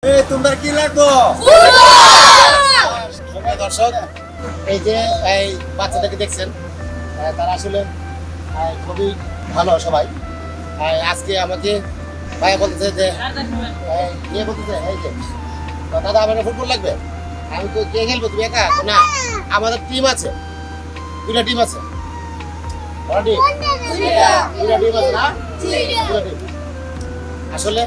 তোমরা কি লাগবো দর্শক? এই যে এই বাচ্চাদেরকে দেখছেন, তারা আসলে খুবই ভালো সবাই। আজকে আমাকে ভাই বলতেছে যে কে বলতেছে এই যে দাদা আমার ফুটবল লাগবে। আমি তো কে খেলবো, তুমি একা? না, আমাদের টিম আছে, দুইটা টিম আছে। আসলে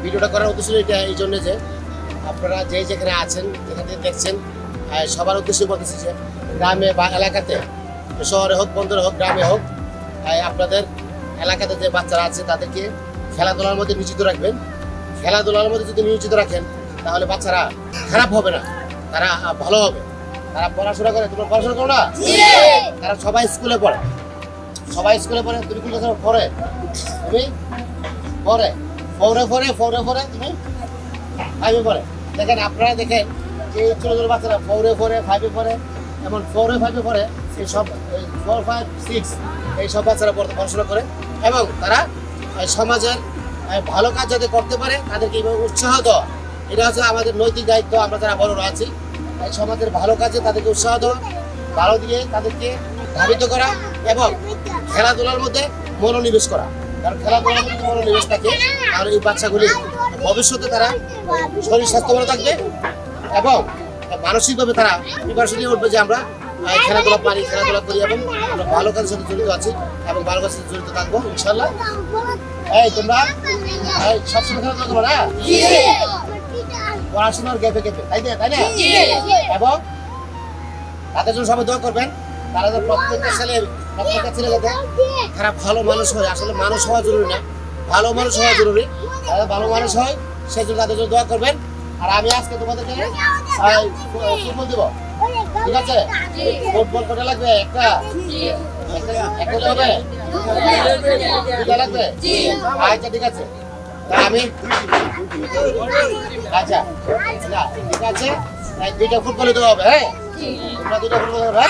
ভিডিওটা করার উদ্দেশ্য এটা এই জন্য যে আপনারা যে যেখানে আছেন, যেখানে দেখছেন, সবার উদ্দেশ্যে বলতেছি যে গ্রামে বা এলাকাতে, শহরে হোক, বন্দরে হোক, গ্রামে হোক, আপনাদের এলাকাতে যে বাচ্চারা আছে তাদেরকে খেলাধুলার মধ্যে নিয়োজিত রাখবেন। খেলাধুলার মধ্যে যদি নিয়োজিত রাখেন তাহলে বাচ্চারা খারাপ হবে না, তারা ভালো হবে। তারা পড়াশোনা করে, তোমরা পড়াশোনা করো না? তারা সবাই স্কুলে পড়ে, সবাই স্কুলে পড়ে। তুমি কোন ক্লাসে পড়ে? তুমি পড়ে ফোরে তুমি ফাইভে পড়ে। দেখেন, আপনারা দেখেন যে ছোট ছোট বাচ্চারা ফোরে ফাইভে পড়ে, এমন ফোরে ফাইভে পড়ে, এই সব 4, 5, 6 এই সব বাচ্চারা পড়াশোনা করে এবং তারা সমাজের ভালো কাজ যাতে করতে পারে তাদেরকে এইভাবে উৎসাহ দেওয়া, এটা হচ্ছে আমাদের নৈতিক দায়িত্ব। আমরা যারা বড়রা আছি সমাজের ভালো কাজে তাদেরকে উৎসাহ দেওয়া, ভালো দিয়ে তাদেরকে ধাবিত করা এবং খেলাধুলার মধ্যে মনোনিবেশ করা। কারণ খেলাধুলার মধ্যে মনোনিবেশ থাকে তাহলে এই বাচ্চাগুলি ভবিষ্যতে তারা শরীর স্বাস্থ্য ভালো থাকবে এবং মানসিকভাবে তারা প্রিপারেশন নিয়ে উঠবে যে আমরা খেলাধুলা পারি, খেলাধুলা করি এবং আমরা ভালো কাজের সাথে জড়িত আছি এবং ভালো কাজের সাথে জড়িত থাকবো ইনশাল্লাহ। এই তোমরা সবসময় খেলাধুলা করবো না, পড়াশোনার গ্যাপে তাই না? এবং তাদের জন্য সবাই দোয়া করবেন, তারা প্রত্যেকটা ছেলে যাতে তারা ভালো মানুষ হয়। আসলে মানুষ হওয়া জরুরি না, ভালো মানুষ হওয়া জরুরি। তারা ভালো মানুষ হয় সেই জন্য তাদের জন্য দোয়া করবেন। আর আমি আজকে তোমাদেরকে ফুটবল দেবো, ঠিক আছে? ফুটবল কটা লাগবে? একটা হবে, দুটা লাগবে? আচ্ছা ঠিক আছে, আমি আচ্ছা ঠিক আছে, দুইটা ফুটবল দেওয়া হবে। হ্যাঁ, তোমরা দুইটা ফুটবল হবে।